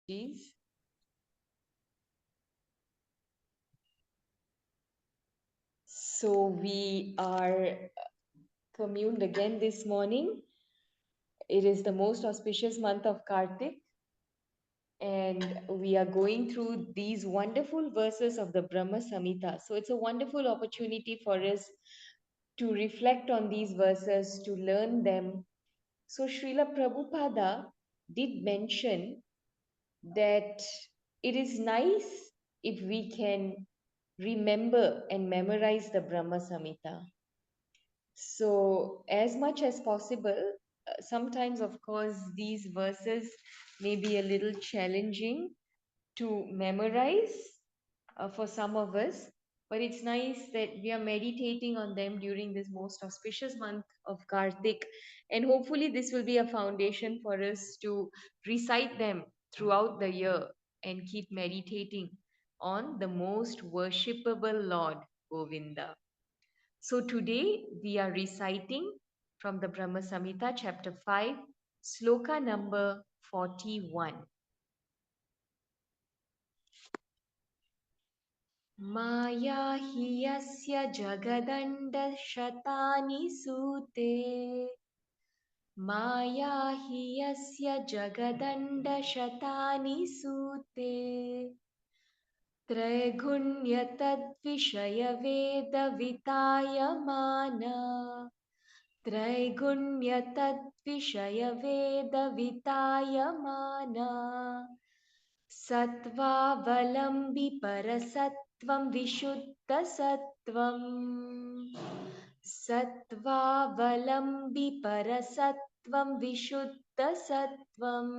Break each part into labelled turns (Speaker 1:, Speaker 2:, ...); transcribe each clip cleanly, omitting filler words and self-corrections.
Speaker 1: Please. So we are communed again this morning. It is the most auspicious month of Kartik, and we are going through these wonderful verses of the Brahma-saṁhitā. So it's a wonderful opportunity for us to reflect on these verses, to learn them. So Srila Prabhupada did mention that it is nice if we can remember and memorize the Brahma-saṁhitā. So, as much as possible, sometimes, of course, these verses may be a little challenging to memorize for some of us, but it's nice that we are meditating on them during this most auspicious month of Kartik, and hopefully, this will be a foundation for us to recite them throughout the year and keep meditating on the most worshipable Lord, Govinda. So today we are reciting from the Brahma-saṁhitā, chapter 5, Sloka number 41. Maya hi yasya jagadanda shatani sute. Maya hi yasya jagadanda shatani sute. Traigunyatad-vishaya-veda-vitayamana. Traigunyatad-vishaya-veda-vitayamana. Sattvavalambi parasattvam vishuddha-sattvam. Sattvavalambi parasattvam vishuddha-sattvam.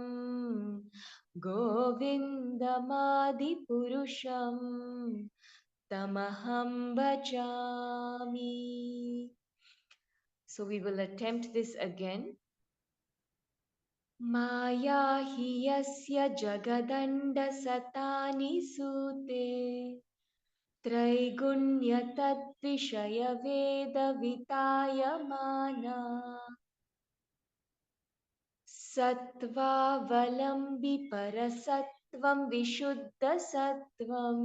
Speaker 1: Govindamadi-purusham tamaham bhajami. So we will attempt this again. Maya hi yasya jagadanda satani sute. Traigunyatad-vishaya veda vitayamana. Sattva-valambi parasattvam vishuddha-sattvam.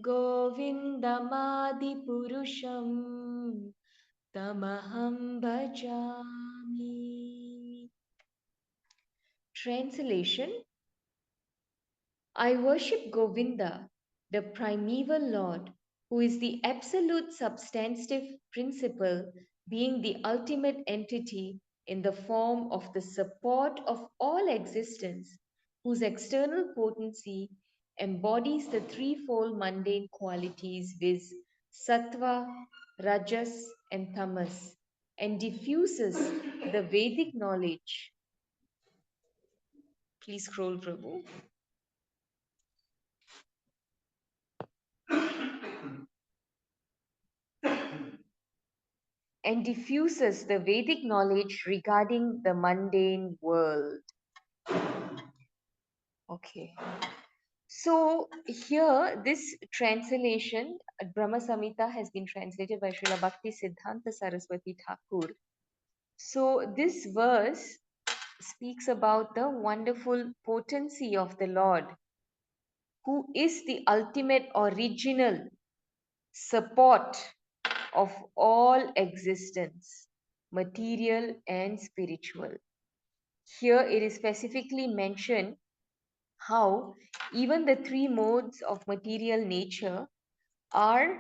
Speaker 1: Govindamadi-purusham tamaham bhajami. Translation: I worship Govinda, the primeval Lord, who is the absolute substantive principle, being the ultimate entity in the form of the support of all existence, whose external potency embodies the threefold mundane qualities viz. Sattva, Rajas, and Tamas, and diffuses the Vedic knowledge. Please scroll, Prabhu. And diffuses the Vedic knowledge regarding the mundane world. Okay. So here, this translation, Brahma-saṁhitā, has been translated by Srila Bhaktisiddhanta Sarasvati Thakur. So this verse speaks about the wonderful potency of the Lord, who is the ultimate original support of all existence, material and spiritual. Here it is specifically mentioned how even the three modes of material nature are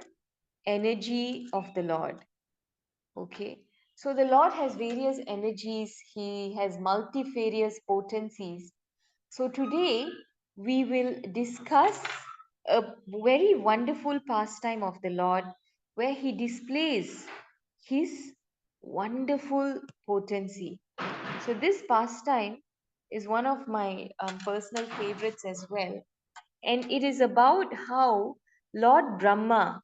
Speaker 1: energy of the Lord. Okay, so the Lord has various energies, He has multifarious potencies. So today we will discuss a very wonderful pastime of the Lord where He displays His wonderful potency. So this pastime is one of my personal favorites as well. And it is about how Lord Brahma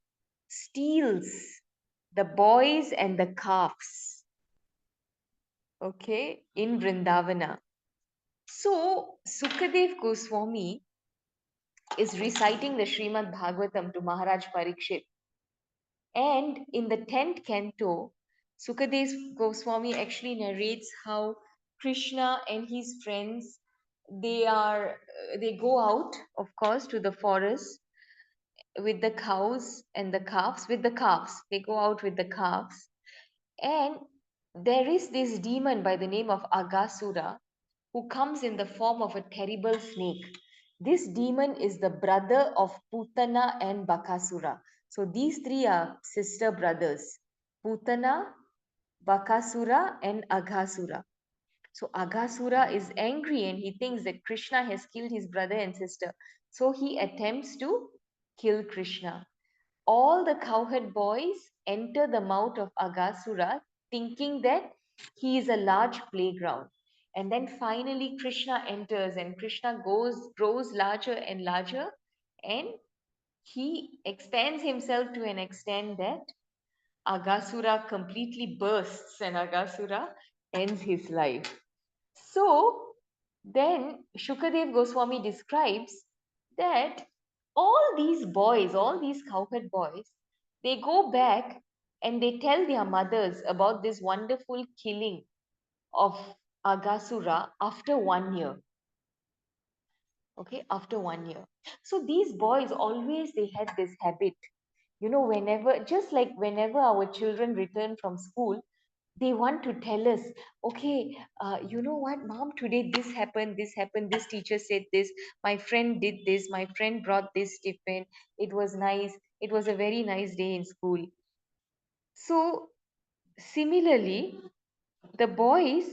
Speaker 1: steals the boys and the calves, okay, in Vrindavana. So Sukadev Goswami is reciting the Srimad Bhagavatam to Maharaj Parikshit. And in the 10th canto, Sukadev Goswami actually narrates how Krishna and his friends they go out, of course, to the forest with the cows and the calves. With the calves, they go out with the calves, and there is this demon by the name of Agasura who comes in the form of a terrible snake. This demon is the brother of Putana and Bakasura. So these three are sister brothers: Putana, Bakasura, and Aghasura. So Aghasura is angry and he thinks that Krishna has killed his brother and sister. So he attempts to kill Krishna. All the cowherd boys enter the mouth of Aghasura thinking that he is a large playground. And then finally Krishna enters and Krishna grows larger and larger, and he expands himself to an extent that Aghasura completely bursts and Aghasura ends his life. So then Shukadev Goswami describes that all these cowherd boys, they go back and they tell their mothers about this wonderful killing of Aghasura after 1 year. Okay, after 1 year. So these boys always they had this habit, whenever, just like whenever our children return from school, they want to tell us, okay, you know what, mom, today this happened, this teacher said this, my friend did this, my friend brought this tiffin, it was nice, it was a very nice day in school. So similarly, the boys,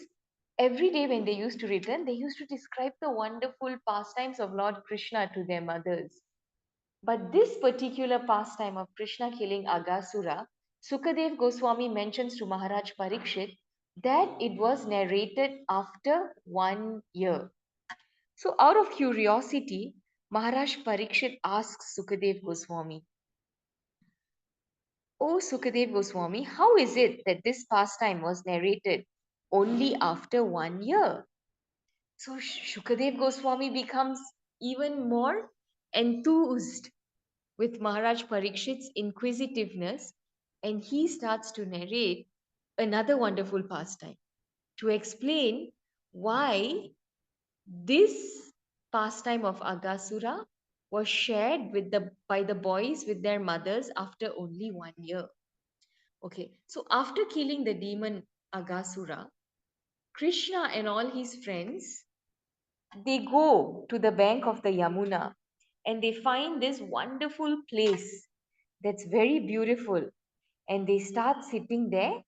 Speaker 1: every day when they used to return, they used to describe the wonderful pastimes of Lord Krishna to their mothers. But this particular pastime of Krishna killing Aghasura, Sukadev Goswami mentions to Maharaj Parikshit that it was narrated after 1 year. So, out of curiosity, Maharaj Parikshit asks Sukadev Goswami, "Oh Sukadev Goswami, how is it that this pastime was narrated only after 1 year?" So, Sukadev Goswami becomes even more enthused with Maharaj Parikshit's inquisitiveness, and he starts to narrate another wonderful pastime to explain why this pastime of Aghasura was shared by the boys with their mothers after only 1 year. Okay, so after killing the demon Aghasura, Krishna and all his friends, they go to the bank of the Yamuna and they find this wonderful place that's very beautiful, and they start sitting there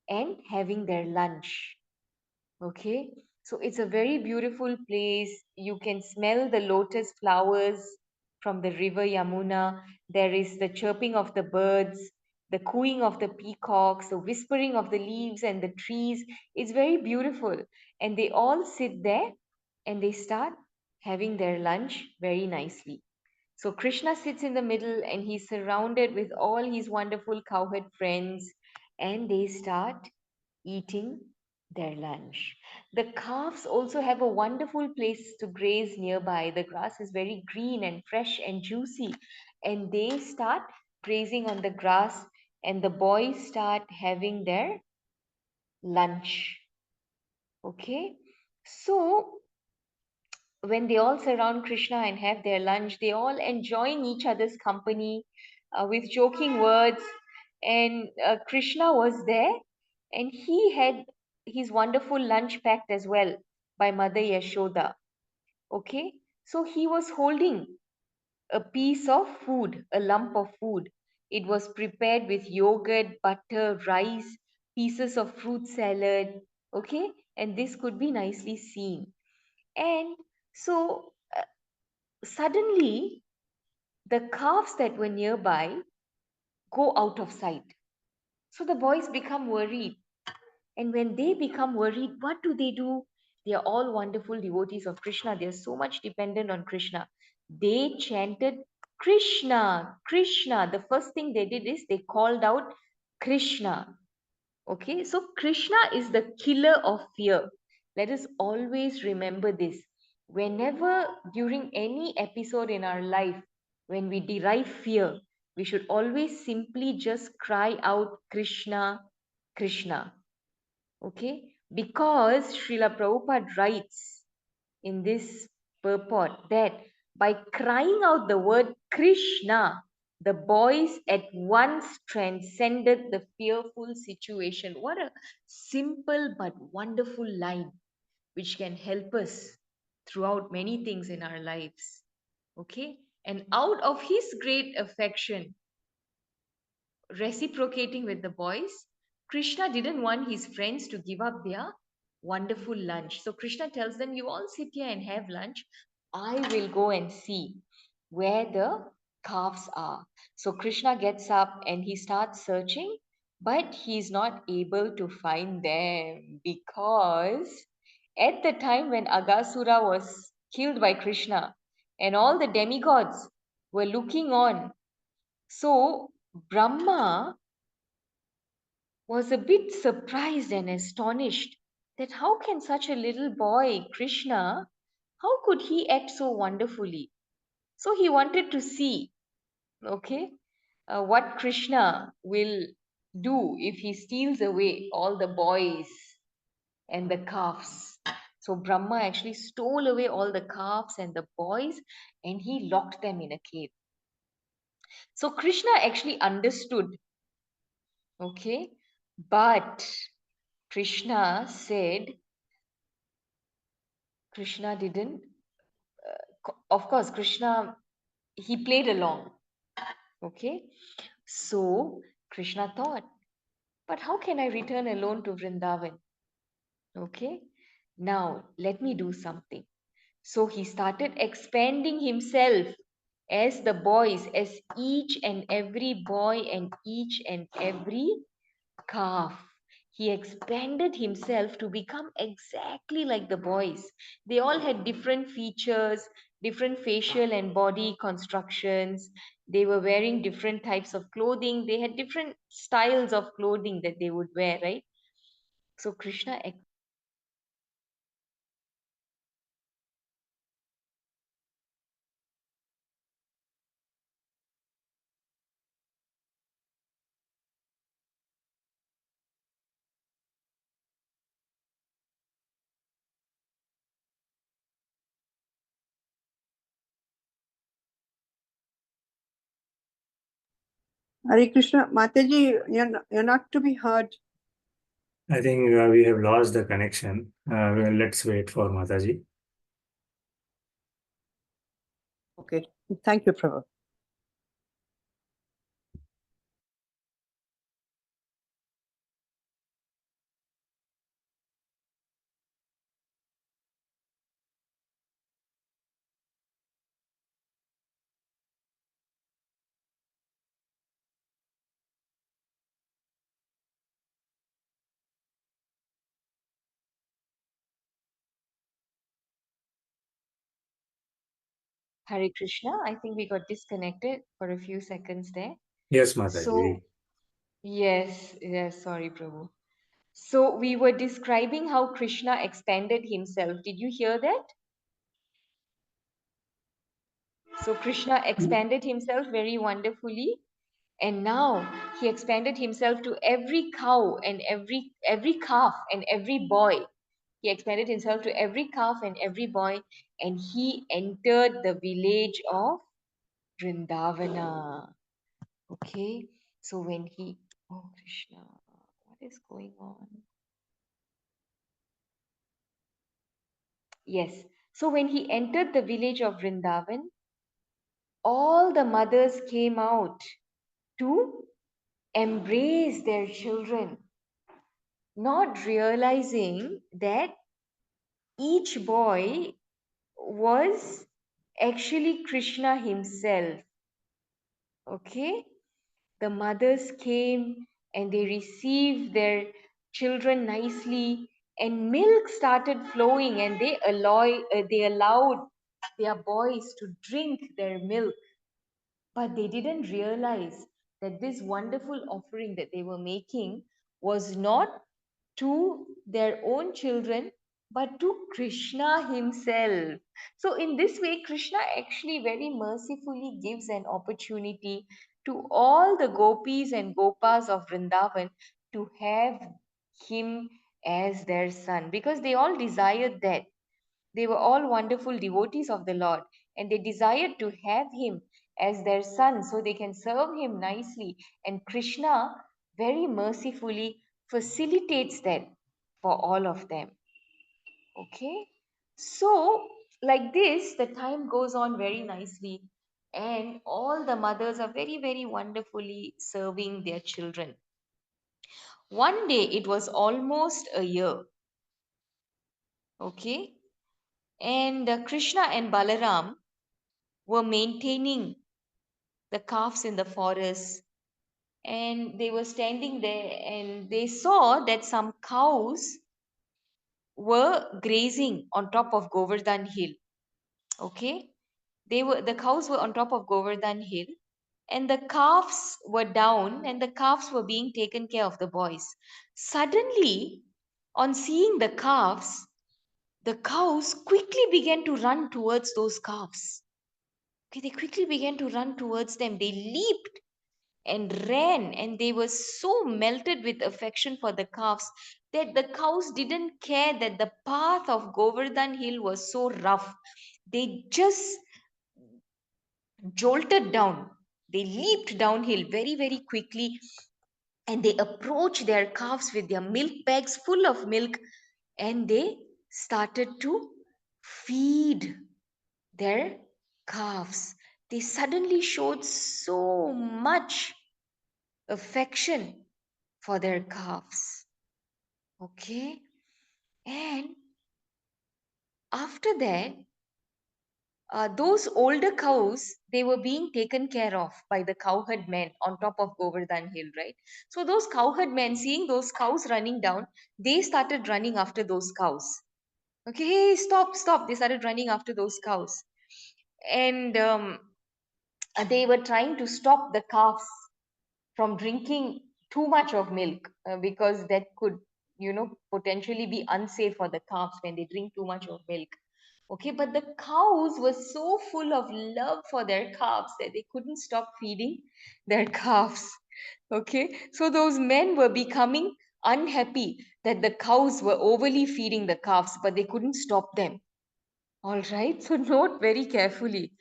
Speaker 1: and having their lunch. Okay, so it's a very beautiful place. You can smell the lotus flowers from the river Yamuna. There is the chirping of the birds, the cooing of the peacocks, the whispering of the leaves and the trees. It's very beautiful, and they all sit there and they start having their lunch very nicely. So Krishna sits in the middle and he's surrounded with all his wonderful cowherd friends, and they start eating their lunch. The calves also have a wonderful place to graze nearby. The grass is very green and fresh and juicy, and they start grazing on the grass, and the boys start having their lunch. Okay, so when they all surround Krishna and have their lunch, they all enjoying each other's company with joking words. And Krishna was there, and he had his wonderful lunch packed as well by Mother Yashoda. Okay, so he was holding a piece of food, a lump of food. It was prepared with yogurt, butter, rice, pieces of fruit salad. Okay, and this could be nicely seen. And so suddenly, the calves that were nearby go out of sight. So the boys become worried. And when they become worried, what do? They are all wonderful devotees of Krishna. They are so much dependent on Krishna. They chanted Krishna, Krishna. The first thing they did is they called out Krishna. Okay, so Krishna is the killer of fear. Let us always remember this. Whenever, during any episode in our life, when we derive fear, we should always simply just cry out Krishna, Krishna. Okay, because Srila Prabhupada writes in this purport that by crying out the word Krishna, the boys at once transcended the fearful situation. What a simple but wonderful line which can help us throughout many things in our lives. Okay? And out of his great affection, reciprocating with the boys, Krishna didn't want his friends to give up their wonderful lunch. So Krishna tells them, you all sit here and have lunch. I will go and see where the calves are. So Krishna gets up and he starts searching, but he's not able to find them because at the time when Agasura was killed by Krishna and all the demigods were looking on, so Brahma was a bit surprised and astonished that how can such a little boy, Krishna, how could he act so wonderfully? So he wanted to see, okay, what Krishna will do if he steals away all the boys and the calves. So Brahma actually stole away all the calves and the boys and he locked them in a cave. So Krishna actually understood, okay, but Krishna said, Krishna didn't. Of course, Krishna, he played along. Okay. So Krishna thought, but how can I return alone to Vrindavan? Okay. Now let me do something. So he started expanding himself as the boys, as each and every boy and each and every calf. He expanded himself to become exactly like the boys. They all had different features, different facial and body constructions. They were wearing different types of clothing. They had different styles of clothing that they would wear, right? So Krishna.
Speaker 2: Hare Krishna, Mataji, you're not to be heard.
Speaker 3: I think we have lost the connection. Well, let's wait for Mataji.
Speaker 2: Okay, thank you, Prabhu.
Speaker 1: Hare Krishna. I think we got disconnected for a few seconds there.
Speaker 3: Yes, Mataji.
Speaker 1: So, yes, sorry, Prabhu. So we were describing how Krishna expanded himself. Did you hear that? So Krishna expanded himself very wonderfully. And now he expanded himself to every cow and every calf and every boy. He expanded himself to every calf and every boy, and he entered the village of Vrindavana. Okay, so when he, oh Krishna, what is going on? Yes, so when he entered the village of Vrindavan, all the mothers came out to embrace their children, not realizing that each boy was actually Krishna himself. Okay, the mothers came and they received their children nicely, and milk started flowing, and they allowed their boys to drink their milk. But they didn't realize that this wonderful offering that they were making was not to their own children, but to Krishna himself. So, in this way, Krishna actually very mercifully gives an opportunity to all the gopis and gopas of Vrindavan to have him as their son, because they all desired that. They were all wonderful devotees of the Lord, and they desired to have him as their son so they can serve him nicely. And Krishna very mercifully facilitates that for all of them. Okay, so like this, the time goes on very nicely, and all the mothers are very, very wonderfully serving their children. One day, it was almost a year. Okay, and Krishna and Balaram were maintaining the calves in the forest, and they were standing there, and they saw that some cows were grazing on top of Govardhan Hill. Okay, the cows were on top of Govardhan Hill, and the calves were down, and the calves were being taken care of the boys. Suddenly, on seeing the calves, the cows quickly began to run towards those calves. Okay, they quickly began to run towards them. They leaped and ran, and they were so melted with affection for the calves that the cows didn't care that the path of Govardhan Hill was so rough. They just jolted down. They leaped downhill very, very quickly, and they approached their calves with their milk bags full of milk, and they started to feed their calves. They suddenly showed so much affection for their calves. Okay, and after that, those older cows, they were being taken care of by the cowherd men on top of Govardhan Hill, right? So those cowherd men, seeing those cows running down, they started running after those cows. Okay, hey, stop, stop! They started running after those cows, and they were trying to stop the calves from drinking too much of milk, because that could, potentially be unsafe for the calves when they drink too much of milk. Okay, but the cows were so full of love for their calves that they couldn't stop feeding their calves. Okay, so those men were becoming unhappy that the cows were overly feeding the calves, but they couldn't stop them. All right, so note very carefully.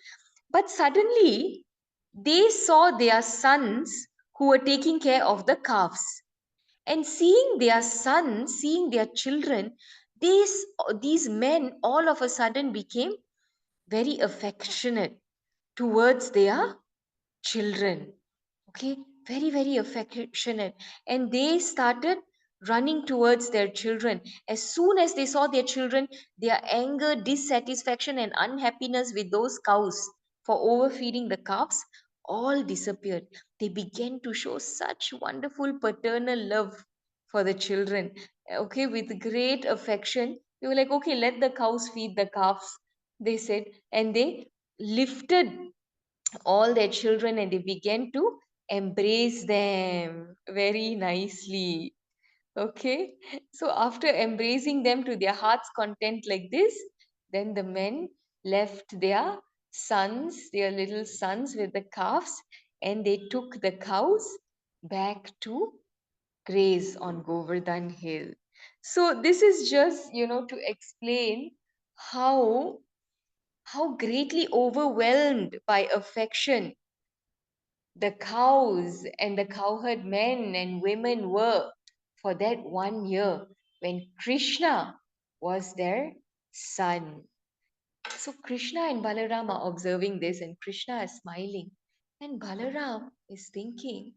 Speaker 1: But suddenly, they saw their sons who were taking care of the calves. And seeing their sons, seeing their children, these men all of a sudden became very affectionate towards their children. Okay, very, very affectionate. And they started running towards their children. As soon as they saw their children, their anger, dissatisfaction, and unhappiness with those cows for overfeeding the calves all disappeared. They began to show such wonderful paternal love for the children. Okay, with great affection. They were like, okay, let the cows feed the calves, they said. And they lifted all their children and they began to embrace them very nicely. Okay, so after embracing them to their heart's content like this, then the men left their sons, their little sons with the calves, and they took the cows back to graze on Govardhan Hill. So this is just, to explain how greatly overwhelmed by affection the cows and the cowherd men and women were for that 1 year when Krishna was their son. So Krishna and Balaram are observing this, and Krishna is smiling. And Balaram is thinking,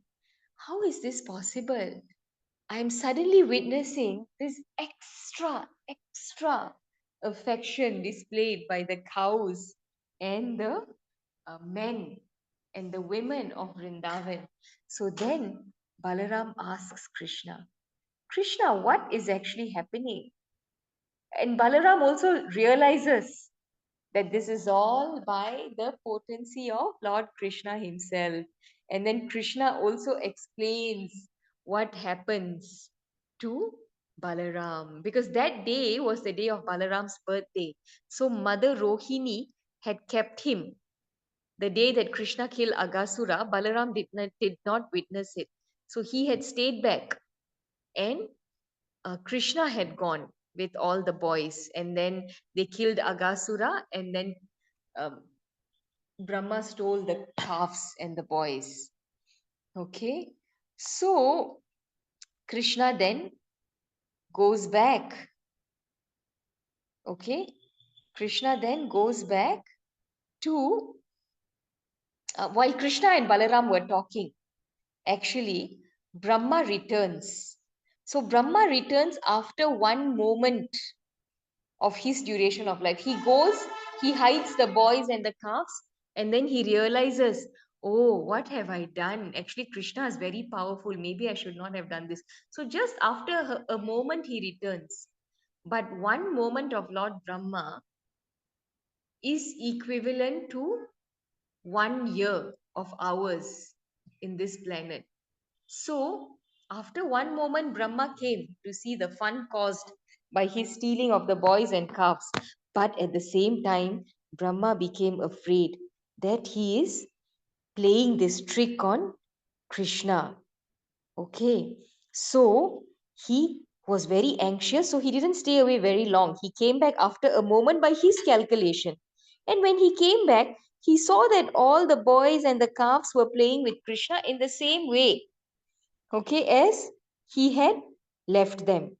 Speaker 1: how is this possible? I am suddenly witnessing this extra affection displayed by the cows and the men and the women of Vrindavan. So then Balaram asks Krishna, Krishna, what is actually happening? And Balaram also realizes that this is all by the potency of Lord Krishna himself. And then Krishna also explains what happens to Balaram, because that day was the day of Balaram's birthday. So Mother Rohini had kept him. The day that Krishna killed Agasura, Balaram did not witness it. So he had stayed back, and Krishna had gone. with all the boys, and then they killed Agasura, and then um, Brahma stole the calves and the boys. Okay, so Krishna then goes back. Okay, Krishna then goes back to while Krishna and Balaram were talking, actually, Brahma returns. So Brahma returns after one moment of his duration of life. He goes, he hides the boys and the calves, and then he realizes, oh, what have I done? Actually, Krishna is very powerful. Maybe I should not have done this. So just after a moment, he returns. But one moment of Lord Brahma is equivalent to 1 year of hours in this planet. So, after one moment, Brahma came to see the fun caused by his stealing of the boys and calves. But at the same time, Brahma became afraid that he is playing this trick on Krishna. Okay, so he was very anxious, so he didn't stay away very long. He came back after a moment by his calculation. And when he came back, he saw that all the boys and the calves were playing with Krishna in the same way, okay, as he had left them.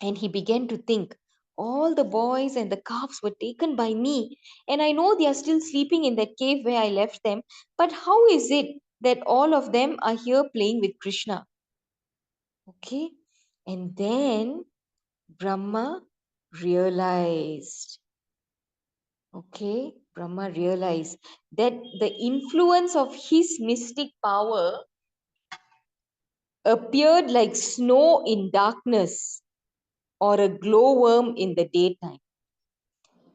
Speaker 1: And he began to think, all the boys and the calves were taken by me, and I know they are still sleeping in that cave where I left them. But how is it that all of them are here playing with Krishna? Okay. And then Brahma realized, Brahma realized that the influence of his mystic power appeared like snow in darkness or a glowworm in the daytime.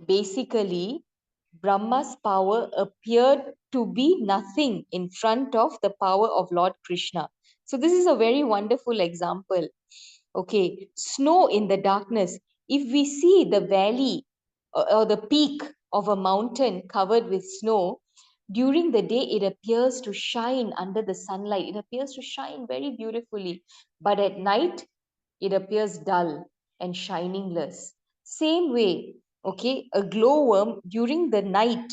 Speaker 1: Basically, Brahma's power appeared to be nothing in front of the power of Lord Krishna. So, this is a very wonderful example. Okay, snow in the darkness. If we see the valley or the peak of a mountain covered with snow, during the day it appears to shine under the sunlight. It appears to shine very beautifully. But at night, it appears dull and shiningless. Same way, okay, a glowworm during the night,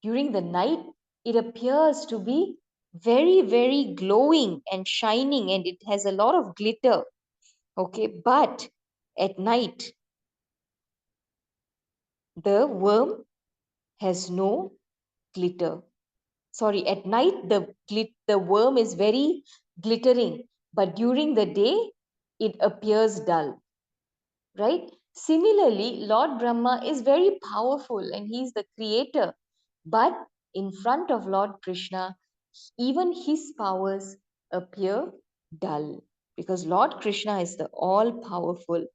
Speaker 1: it appears to be very, very glowing and shining, and it has a lot of glitter. Okay, but at night, the worm has no glitter. Sorry, at night, the worm is very glittering, but during the day, it appears dull, right? Similarly, Lord Brahma is very powerful and he is the creator, but in front of Lord Krishna, even his powers appear dull because Lord Krishna is the all powerful.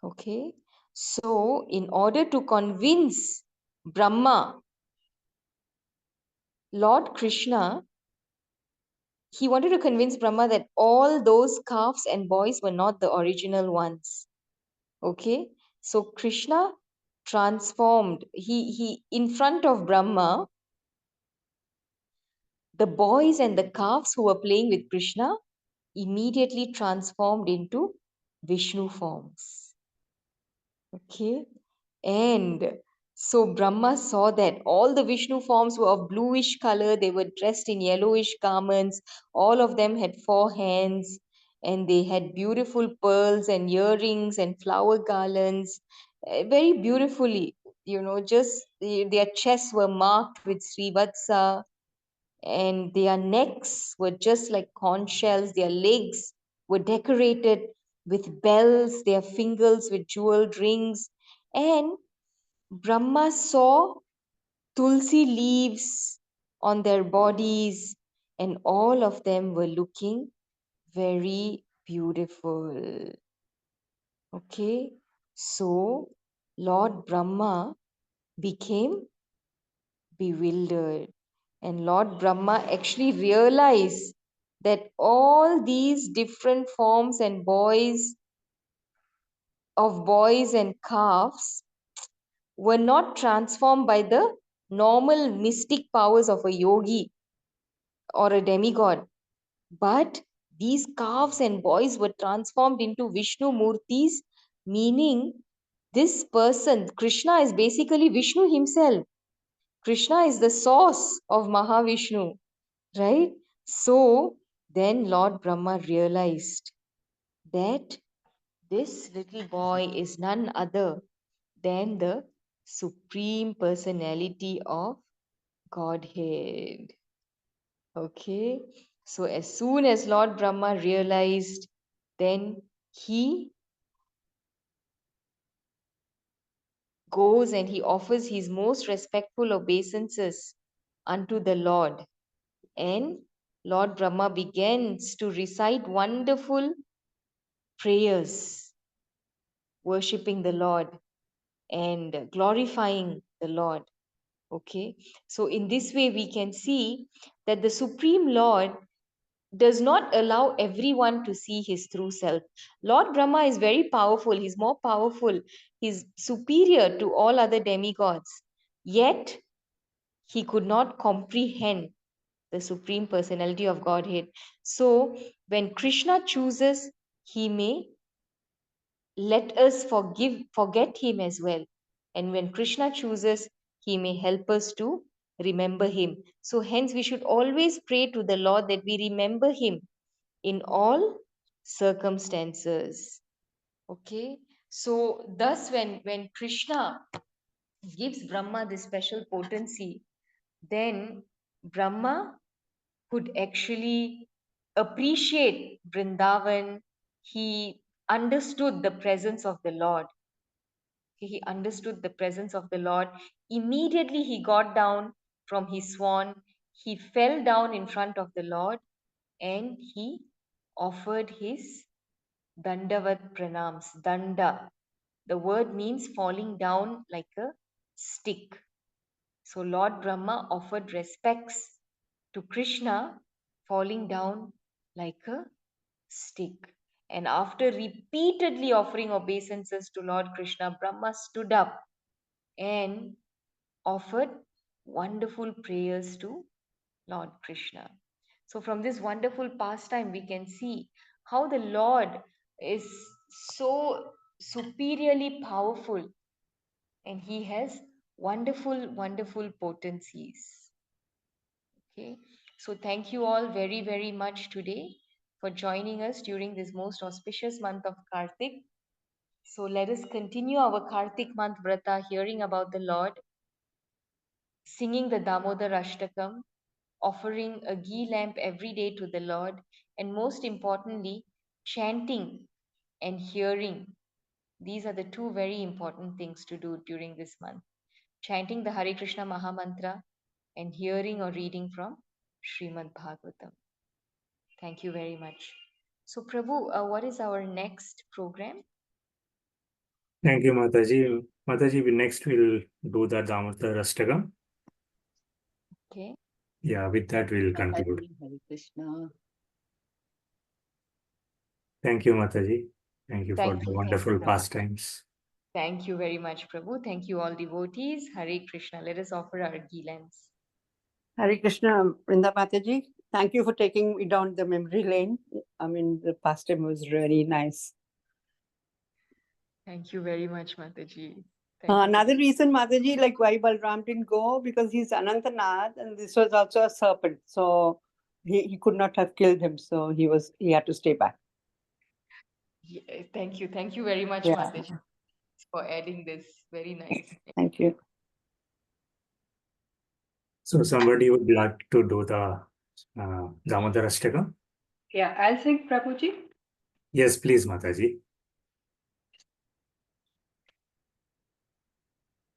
Speaker 1: Okay, so in order to convince Brahma, Lord Krishna, he wanted to convince Brahma that all those calves and boys were not the original ones. Okay, so Krishna transformed, he in front of Brahma, the boys and the calves who were playing with Krishna immediately transformed into Vishnu forms. Okay, and so Brahma saw that all the Vishnu forms were of bluish color. They were dressed in yellowish garments. All of them had 4 hands, and they had beautiful pearls and earrings and flower garlands, very beautifully. Just their chests were marked with Srivatsa, and their necks were just like conch shells. Their legs were decorated with bells, their fingers with jeweled rings. And Brahma saw tulsi leaves on their bodies, and all of them were looking very beautiful. Okay, so Lord Brahma became bewildered, and Lord Brahma actually realized that all these different forms and boys and calves were not transformed by the normal mystic powers of a yogi or a demigod, but these calves and boys were transformed into Vishnu Murtis meaning this person, Krishna, is basically Vishnu himself. Krishna is the source of Mahavishnu, right? So then Lord Brahma realized that this little boy is none other than the Supreme Personality of Godhead. Okay, so as soon as Lord Brahma realized, then he goes and he offers his most respectful obeisances unto the Lord. And Lord Brahma begins to recite wonderful prayers, worshipping the Lord and glorifying the Lord. Okay, so in this way, we can see that the Supreme Lord does not allow everyone to see his true self. Lord Brahma is very powerful, he's more powerful, he's superior to all other demigods. Yet, he could not comprehend the Supreme Personality of Godhead. So, when Krishna chooses, he may let us forget him as well. And when Krishna chooses, he may help us to remember him. So, hence, we should always pray to the Lord that we remember him in all circumstances. Okay, so thus, when Krishna gives Brahma this special potency, then Brahma could actually appreciate Vrindavan. He understood the presence of the Lord. He understood the presence of the Lord. Immediately he got down from his swan. He fell down in front of the Lord and he offered his Dandavat pranams. Danda. The word means falling down like a stick. So Lord Brahma offered respects to Krishna, falling down like a stick. And after repeatedly offering obeisances to Lord Krishna, Brahma stood up and offered wonderful prayers to Lord Krishna. So, from this wonderful pastime, we can see how the Lord is so superiorly powerful and he has wonderful, wonderful potencies. Okay, so thank you all very, very much today for joining us during this most auspicious month of Kartik. So, let us continue our Kartik month vrata, hearing about the Lord, singing the Damodar Ashtakam, offering a ghee lamp every day to the Lord, and most importantly, chanting and hearing. These are the two very important things to do during this month. Chanting the Hare Krishna Maha Mantra and hearing or reading from Srimad Bhagavatam. Thank you very much. So, Prabhu, what is our next program?
Speaker 3: Thank you, Mataji. Mataji, next we'll do the Damodar Ashtakam.
Speaker 1: Okay.
Speaker 3: Yeah, with that we'll conclude.
Speaker 4: Hare Krishna.
Speaker 3: Thank you, Mataji. Thank you for
Speaker 1: Thank
Speaker 3: the
Speaker 1: you.
Speaker 3: wonderful pastimes.
Speaker 1: Thank you very much, Prabhu. Thank you, all devotees. Hare Krishna. Let us offer our ghee lamps.
Speaker 2: Hare Krishna, Vrnda Mataji. Thank you for taking me down the memory lane. I mean, the pastime was really nice.
Speaker 1: Thank you very much, Mataji. Thank you.
Speaker 2: Another reason, Mataji, like why Balram didn't go, because he's Anantanath and this was also a serpent. So he could not have killed him. So he had to stay back.
Speaker 1: Yeah, thank you. Thank you very much,
Speaker 2: Yeah.
Speaker 1: Mataji, for adding this. Very nice.
Speaker 2: Thank you.
Speaker 3: So somebody would like to do the Damodar Ashtakam?
Speaker 4: Yeah, I'll sing, Prabhuji.
Speaker 3: Yes, please, Mataji.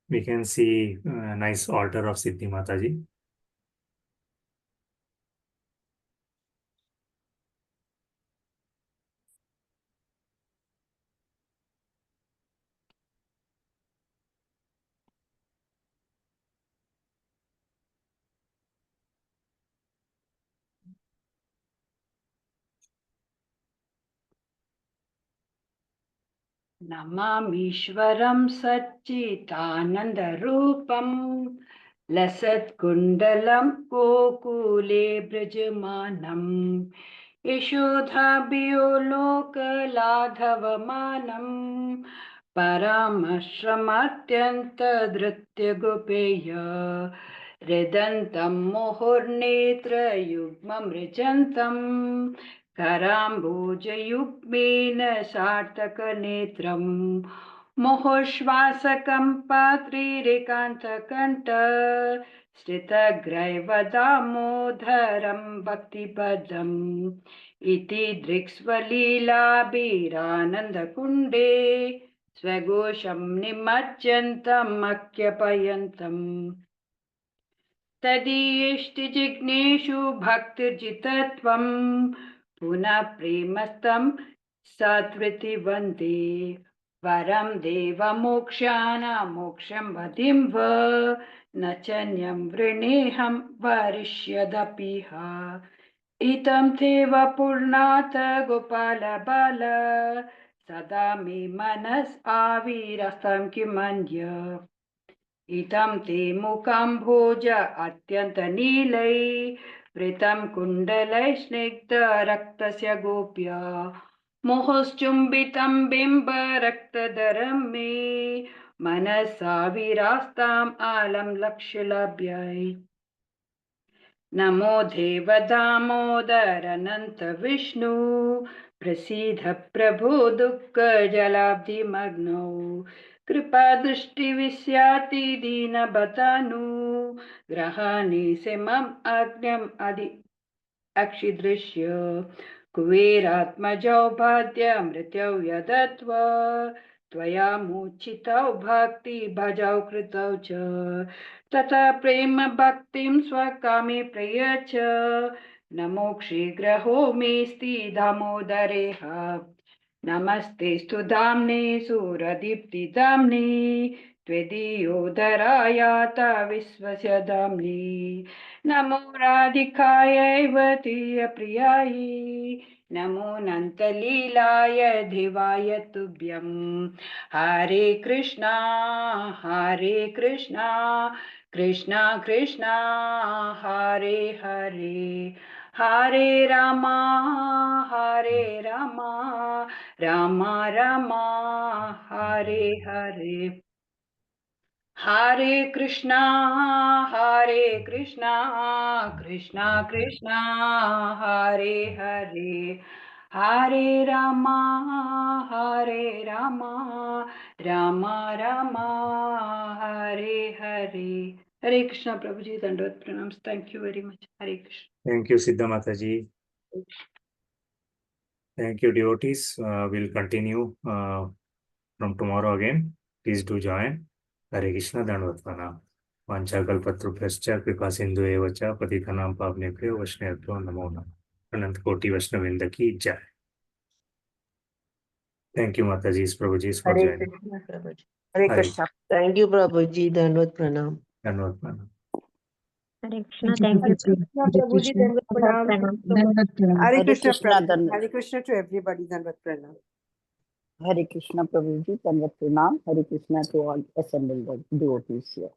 Speaker 3: We can see a nice altar of Siddhi Mataji.
Speaker 4: नमामीश्वरं सच्चिदानन्दरूपं लसत्कुण्डलं गोकुले व्रजमानं यशोधाभ्यो लोकलाघवमानम् परामश्रमात्यन्तधृत्य रिदन्तं मुहुर्नेत्रयुग्ममृजन्तम् कराम्बोजयुग्मेन सार्थकनेत्रम् मुहुश्वासकं पात्रीरेकान्तकण्ठ स्थितग्रैव दामोदरं भक्तिपदम् इति दृक्स्वलीलाभिरानन्दकुण्डे स्वघोषं निमज्जन्तम् अख्यपयन्तम् तदीयेष्टिजिग्नेषु भक्तिर्जितत्वं पुनः प्रेमस्तं सत्वृति वन्दे वरं देवमोक्षाणां मोक्षं वदिं व न चन्यं वृणेऽहं वरिष्यदपिह इतं ते वपुर्नाथ गोपाल बाल सदा मे मनस् आविरस्तं किमन्य इतं ते मुखं भोज अत्यन्तनीलै वृतं कुण्डलै स्निग्धरक्तस्य गोप्य मुहुश्चुम्बितं बिम्बरक्तधरं मे मनसा विरास्ताम् आलं लक्ष्यलभ्यै नमो देव दामोदर अनन्त विष्णु प्रसीद प्रभो दुःखजलाब्धिमग्नौ कृपा दृष्टि विस्याति दीनबतानु ग्रहाणि समम् अग्न्यम् अधि अक्षिदृश्य कुबेरात्मजौ बाध्य मृत्यौ यदत्वा त्वया मूर्छितौ भक्ति भजौ कृतौ च तथा प्रेम भक्तिं स्वकामे प्रयच्छ नमो शीघ्रहो मेस्ति दामोदरेह नमस्ते स्तु धाम्ने सूरदीप्तिधाम्ने त्वदीयोदरायात विश्वस्य धाम्ने नमो राधिकायै प्रियायै नमो नन्तलीलाय देवाय तुभ्यं हरे कृष्णा कृष्णा कृष्णा हरे हरे हरे रामा रामा रामा हरे हरे हरे कृष्णा कृष्णा कृष्णा हरे हरे हरे रामा रामा रामा हरे हरे हरे कृष्णा प्रभु जी दंडवत प्रणाम thank you very much Hare Krishna
Speaker 3: Thank you, Siddha Mataji. Thank you, devotees. We'll continue from tomorrow again. Please do join. Hare Krishna Dandavat Pranam. Vanchakalpatrubhyascha kripa sindhu eva cha patitanam pavnebhyo vaishnavabhyo namo namah. Anant Koti Vaishnavinda ki jai. Thank you, Mataji, Prabhuji, for
Speaker 2: Hare
Speaker 3: joining.
Speaker 2: Krishna, Prabhuji. Hare
Speaker 3: Hare.
Speaker 2: Krishna.
Speaker 5: Thank you, Prabhuji. Dandavat pranam.
Speaker 3: Dandavat Pranam.
Speaker 6: Hare Krishna, thank you.
Speaker 5: Prabhuji, Dandavat pranam.
Speaker 2: Hare
Speaker 7: Hare
Speaker 2: Krishna,
Speaker 7: Krishna,
Speaker 2: Prabhuji.
Speaker 7: Dandavat.
Speaker 2: Hare Krishna to everybody. Dandavat pranam.
Speaker 7: Hare Krishna, Prabhuji, Dandavat Pranam. Hare Krishna to all assembled devotees here.